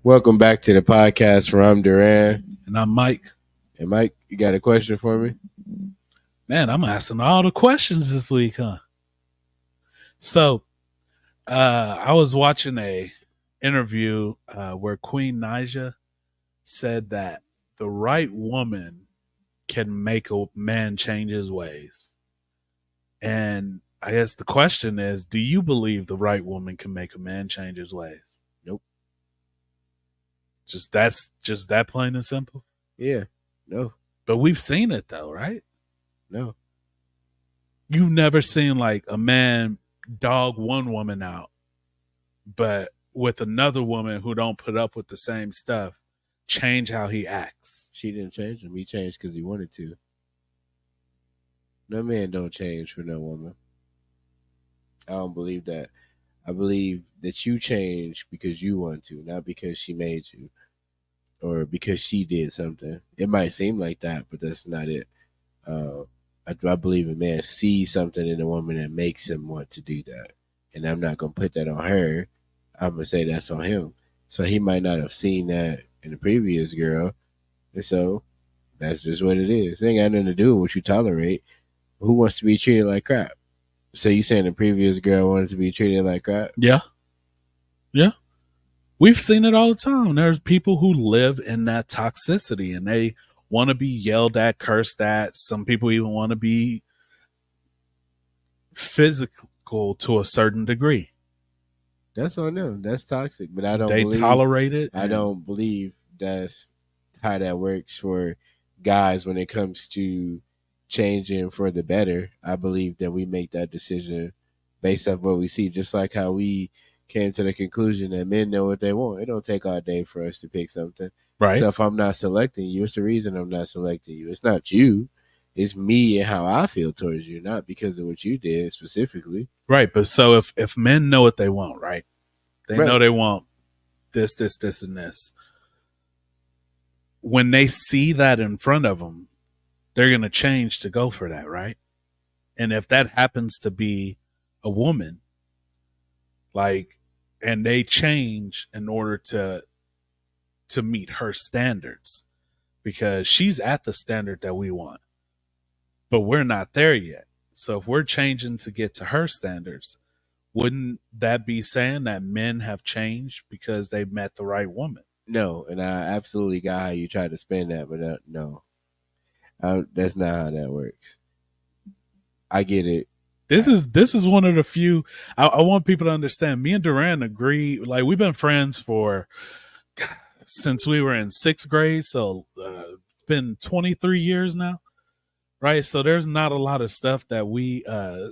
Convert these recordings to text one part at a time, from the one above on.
Welcome back to the podcast where I'm Duran. And I'm Mike. And Mike, you got a question for me? Man, I'm asking all the questions this week, huh? So, I was watching a interview where Queen Naija said that the right woman can make a man change his ways. And I guess the question is, do you believe the right woman can make a man change his ways? Nope. Just that plain and simple? Yeah. No. But we've seen it though, right? No. You've never seen like a man dog one woman out, but with another woman who don't put up with the same stuff, change how he acts. She didn't change him. He changed because he wanted to. No man don't change for no woman. I don't believe that. I believe that you change because you want to, not because she made you or because she did something. It might seem like that, but that's not it. I believe a man sees something in a woman that makes him want to do that. And I'm not going to put that on her. I'm going to say that's on him. So he might not have seen that in the previous girl. And so that's just what it is. It ain't got nothing to do with what you tolerate. Who wants to be treated like crap? So you saying the previous girl wanted to be treated like crap? Yeah. Yeah. We've seen it all the time. There's people who live in that toxicity and they want to be yelled at, cursed at. Some people even want to be physical to a certain degree. That's on them. That's toxic. But I don't tolerate it. I don't believe that's how that works for guys when it comes to changing for the better. I believe that we make that decision based off what we see, just like how we came to the conclusion that men know what they want. It don't take all day for us to pick something. Right. So if I'm not selecting you, it's the reason I'm not selecting you. It's not you. It's me and how I feel towards you, not because of what you did specifically. Right. But so if men know what they want, right? They know they want this, and this. When they see that in front of them, they're going to change to go for that, right? And if that happens to be a woman, like, and they change in order to meet her standards because she's at the standard that we want, but we're not there yet. So if we're changing to get to her standards, wouldn't that be saying that men have changed because they met the right woman? No, and I absolutely got how you tried to spin that, but no. That's not how that works. I get it. This is one of the few. I want people to understand. Me and Duran agree. Like we've been friends since we were in 6th grade, so it's been 23 years now, right? So there's not a lot of stuff that we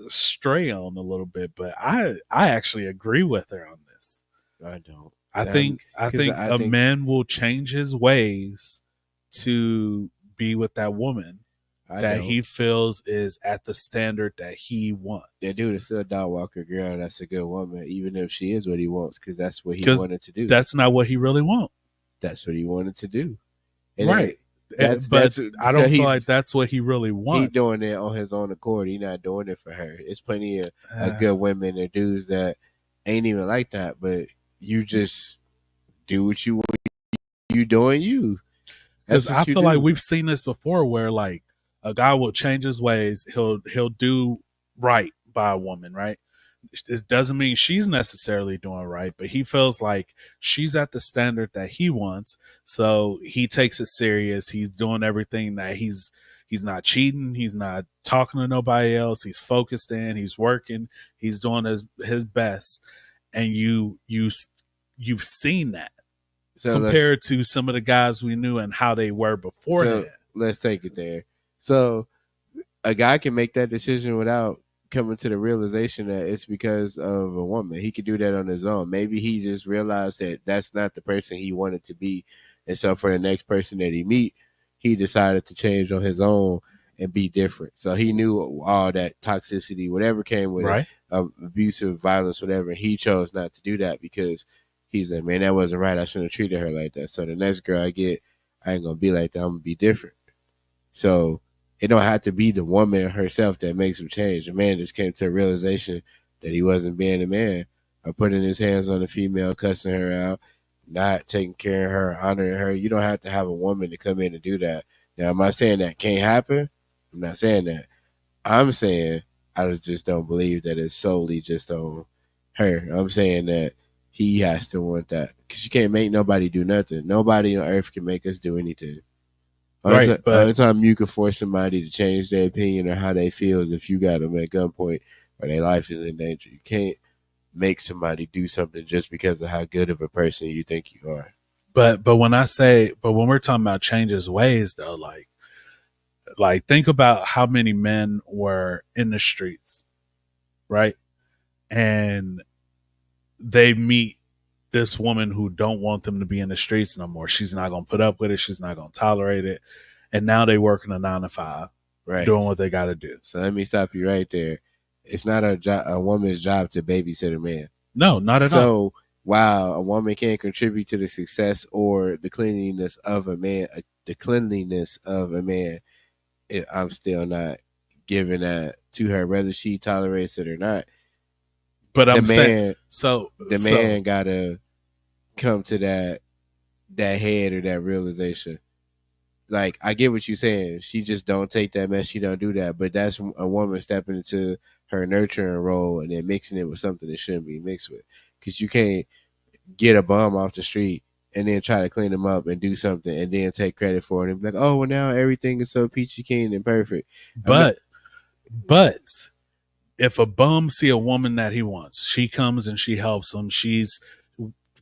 stray on a little bit, but I actually agree with her on this. I don't. I think a man will change his ways to be with that woman that he feels is at the standard that he wants. That dude is still a dog walker girl. That's a good woman, even if she is what he wants, because that's what he wanted to do. That's not what he really wants. That's what he wanted to do. And right. But I don't feel like that's what he really wants. He's doing it on his own accord. He's not doing it for her. It's plenty of good women and dudes that ain't even like that, but you just do what you want. You doing you. Because I feel like we've seen this before where like a guy will change his ways. He'll do right by a woman, right? It doesn't mean she's necessarily doing right, but he feels like she's at the standard that he wants. So he takes it serious. He's doing everything that he's not cheating. He's not talking to nobody else. He's focused in, he's working, he's doing his best. And you've seen that. So compared to some of the guys we knew and how they were before that. Let's take it there. So a guy can make that decision without coming to the realization that it's because of a woman. He could do that on his own. Maybe he just realized that that's not the person he wanted to be. And so for the next person that he meet, he decided to change on his own and be different. So he knew all that toxicity, whatever came with it, abusive violence, whatever. He chose not to do that because he's like, man, that wasn't right. I shouldn't have treated her like that. So the next girl I get, I ain't going to be like that. I'm going to be different. So it don't have to be the woman herself that makes him change. The man just came to a realization that he wasn't being a man or putting his hands on a female, cussing her out, not taking care of her, honoring her. You don't have to have a woman to come in and do that. Now, am I saying that can't happen? I'm not saying that. I'm saying I just don't believe that it's solely just on her. I'm saying that he has to want that because you can't make nobody do nothing. Nobody on earth can make us do anything. Right, but Only time you can force somebody to change their opinion or how they feel is if you got them at gunpoint or their life is in danger. You can't make somebody do something just because of how good of a person you think you are. but when we're talking about changes ways though, like think about how many men were in the streets, right? And they meet this woman who don't want them to be in the streets no more. She's not going to put up with it. She's not going to tolerate it. And now they working a 9 to 5, right, doing what they got to do. So let me stop you right there. It's not a woman's job to babysit a man. No, not at all. So while a woman can't contribute to the success or the cleanliness of a man, I'm still not giving that to her, whether she tolerates it or not. But I'm saying, the man gotta come to that head or that realization. Like, I get what you're saying. She just don't take that mess. She don't do that. But that's a woman stepping into her nurturing role and then mixing it with something it shouldn't be mixed with. Because you can't get a bum off the street and then try to clean them up and do something and then take credit for it and be like, oh, well, now everything is so peachy keen and perfect. But if a bum see a woman that he wants, she comes and she helps him.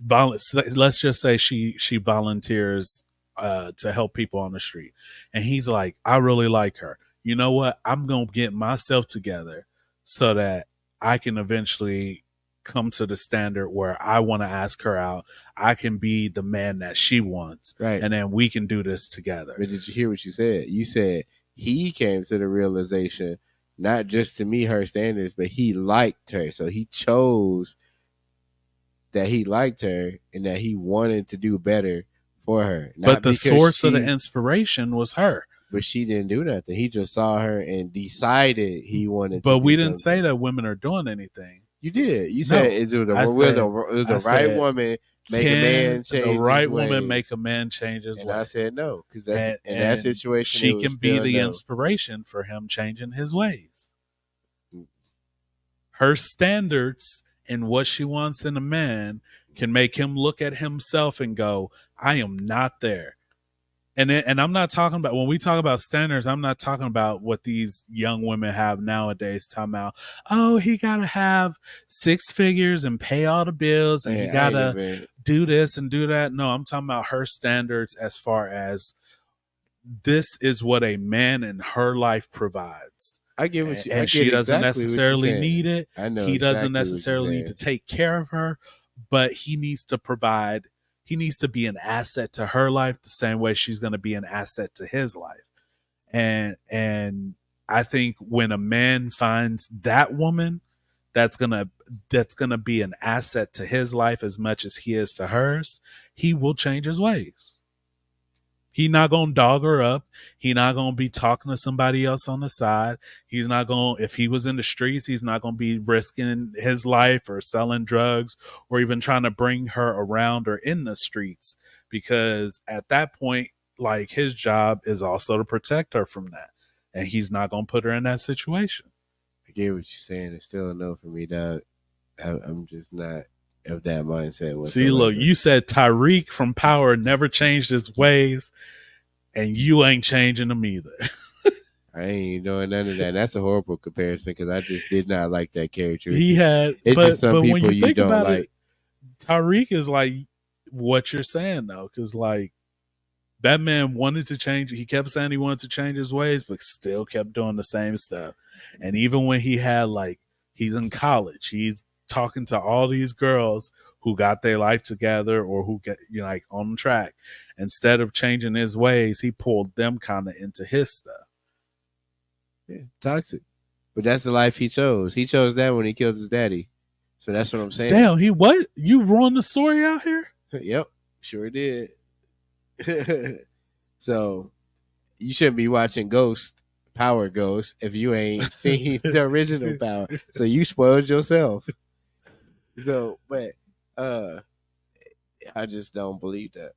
Let's just say she volunteers to help people on the street, and he's like, I really like her. You know what? I'm gonna get myself together so that I can eventually come to the standard where I want to ask her out. I can be the man that she wants, right? And then we can do this together. But did you hear what you said? You said he came to the realization not just to meet her standards, but he liked her. So he chose that he liked her and that he wanted to do better for her. But the source of the inspiration was her. But she didn't do nothing. He just saw her and decided he wanted but to we didn't say that women are doing anything. You did. You said the right woman make a man change the right woman make a man change his ways. I said no, because in that situation she can be the inspiration for him changing his ways. Her standards and what she wants in a man can make him look at himself and go, I am not there. And I'm not talking about, when we talk about standards, I'm not talking about what these young women have nowadays. Talking about, oh, he got to have 6 figures and pay all the bills and he got to do this and do that. No, I'm talking about her standards as far as this is what a man in her life provides. I get what you, and she doesn't necessarily need it. I know he doesn't necessarily need to take care of her, but he needs to provide. He needs to be an asset to her life the same way she's going to be an asset to his life. And I think when a man finds that woman that's going to be an asset to his life as much as he is to hers, he will change his ways. He's not going to dog her up. He's not going to be talking to somebody else on the side. He's not going, if he was in the streets, he's not going to be risking his life or selling drugs or even trying to bring her around or in the streets, because at that point, like, his job is also to protect her from that. And he's not going to put her in that situation. I get what you're saying. It's still a no for me, dog. I'm just not of that mindset whatsoever. See, look, you said Tariq from Power never changed his ways, and you ain't changing them either. I ain't doing none of that. And that's a horrible comparison because I just did not like that character. It's just some people when you think don't about like. It, Tariq is like what you're saying though, because like that man wanted to change. He kept saying he wanted to change his ways, but still kept doing the same stuff. And even when he had he's in college, he's talking to all these girls who got their life together or who get on track. Instead of changing his ways, he pulled them kind of into his stuff. Yeah, toxic. But that's the life he chose. He chose that when he killed his daddy. So that's what I'm saying. Damn, what? You ruined the story out here? Yep, sure did. So you shouldn't be watching Power Ghost, if you ain't seen the original Power. So you spoiled yourself. So, but I just don't believe that.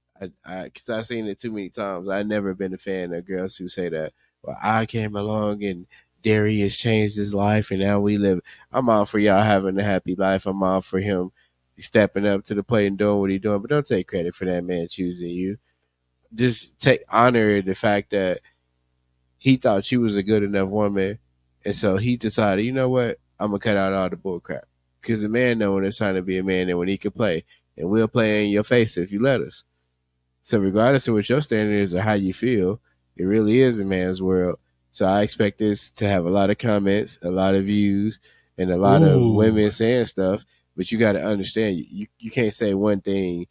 Because I've seen it too many times. I've never been a fan of girls who say that. Well, I came along and Darius changed his life, and now we live. I'm all for y'all having a happy life. I'm all for him stepping up to the plate and doing what he's doing. But don't take credit for that man choosing you. Just take honor the fact that he thought she was a good enough woman, and so he decided, you know what, I'm gonna cut out all the bull crap. Because the man know when it's time to be a man and when he can play, and we'll play in your face if you let us. So regardless of what your standard is or how you feel, it really is a man's world. So I expect this to have a lot of comments, a lot of views, and a lot of women saying stuff. But you got to understand, you can't say one thing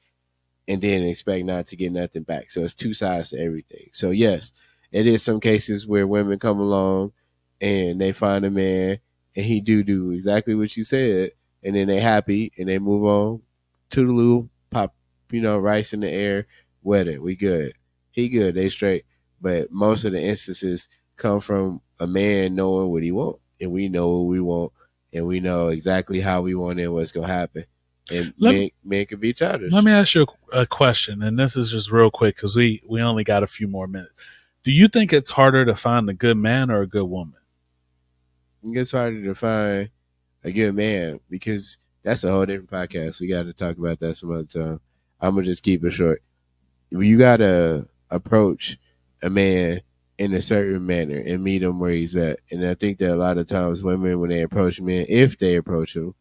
and then expect not to get nothing back. So it's two sides to everything. So yes, it is some cases where women come along and they find a man and he do exactly what you said, and then they happy and they move on to the loo, pop, rice in the air, wedding. We good. He good. They straight. But most of the instances come from a man knowing what he want, and we know what we want, and we know exactly how we want it and what's gonna happen. And men could be childish. Let me ask you a question, and this is just real quick because we only got a few more minutes. Do you think it's harder to find a good man or a good woman? It's harder to find a good man because that's a whole different podcast. We got to talk about that some other time. I'm gonna just keep it short. You gotta approach a man in a certain manner and meet him where he's at. And I think that a lot of times women, when they approach men, if they approach him,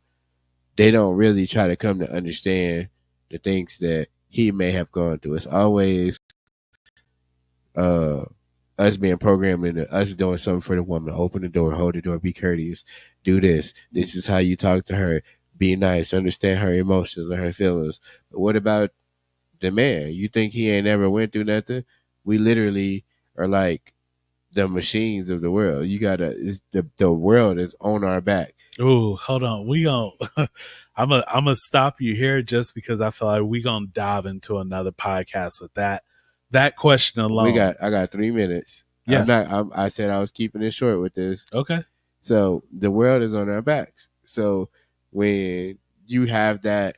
they don't really try to come to understand the things that he may have gone through. It's always us being programmed into us doing something for the woman. Open the door, hold the door, be courteous, do this. This is how you talk to her. Be nice, understand her emotions and her feelings. But what about the man? You think he ain't ever went through nothing? We literally are like the machines of the world. You gotta, the world is on our back. Oh, hold on. I'm gonna stop you here just because I feel like we gonna dive into another podcast with that question alone. I got 3 minutes. Yeah. I said I was keeping it short with this. Okay. So the world is on our backs. So when you have that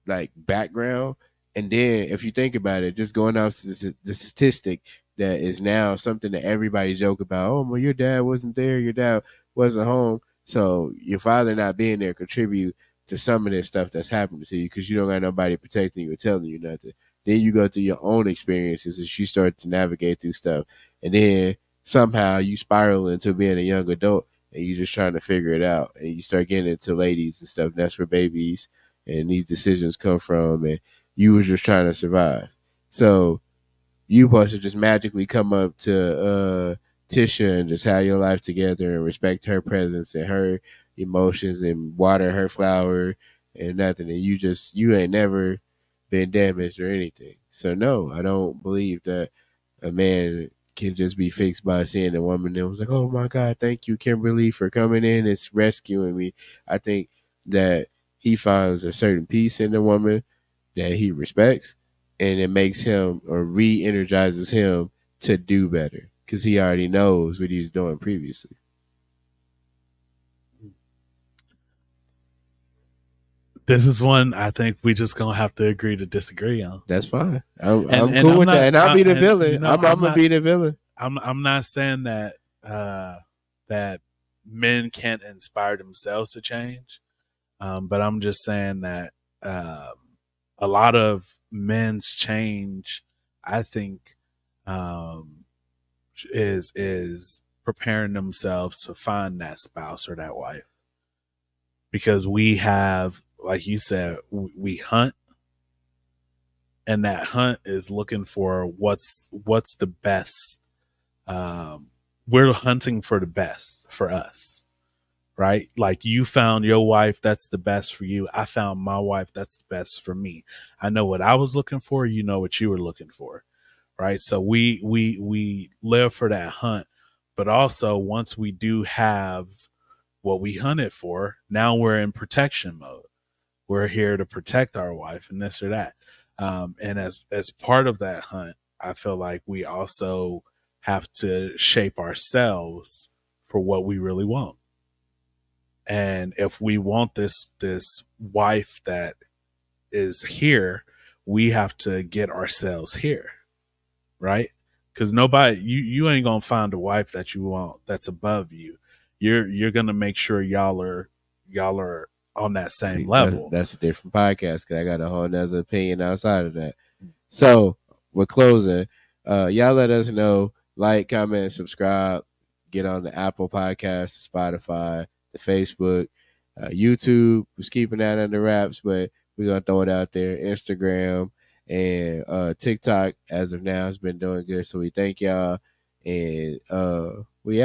like background, and then if you think about it, just going down to the statistic that is now something that everybody joke about. Oh, well, your dad wasn't there. Your dad wasn't home. So your father not being there contribute to some of this stuff that's happening to you because you don't got nobody protecting you or telling you nothing. Then you go through your own experiences as you start to navigate through stuff. And then somehow you spiral into being a young adult and you're just trying to figure it out. And you start getting into ladies and stuff. And that's where babies and these decisions come from. And you was just trying to survive. So you supposed to just magically come up to Tisha and just have your life together and respect her presence and her emotions and water her flower and nothing. And you ain't never been damaged or anything. So no, I don't believe that a man can just be fixed by seeing a woman and was like, oh my God, thank you, Kimberly, for coming in. It's rescuing me. I think that he finds a certain peace in the woman that he respects, and it makes him or re-energizes him to do better because he already knows what he's doing previously. This is one I think we just gonna have to agree to disagree on. That's fine. I'm cool with that, and I'll be the villain. I'm gonna be the villain. I'm not saying that that men can't inspire themselves to change, but I'm just saying that a lot of men's change, I think, is preparing themselves to find that spouse or that wife, because we have, like you said, we hunt, and that hunt is looking for what's the best. We're hunting for the best for us, right? Like you found your wife, that's the best for you. I found my wife, that's the best for me. I know what I was looking for. You know what you were looking for, right? So we live for that hunt, but also once we do have what we hunted for, now we're in protection mode. We're here to protect our wife and this or that. And as part of that hunt, I feel like we also have to shape ourselves for what we really want. And if we want this wife that is here, we have to get ourselves here, right? Because nobody, you ain't gonna find a wife that you want that's above you. You're gonna make sure y'all are on that same See, level. that's a different podcast because I got a whole nother opinion outside of that. So we're closing. Y'all let us know, like, comment, subscribe, get on the Apple Podcast, Spotify, the Facebook, YouTube. Was keeping that under wraps, but we're gonna throw it out there. Instagram and TikTok as of now has been doing good. So we thank y'all, and we out.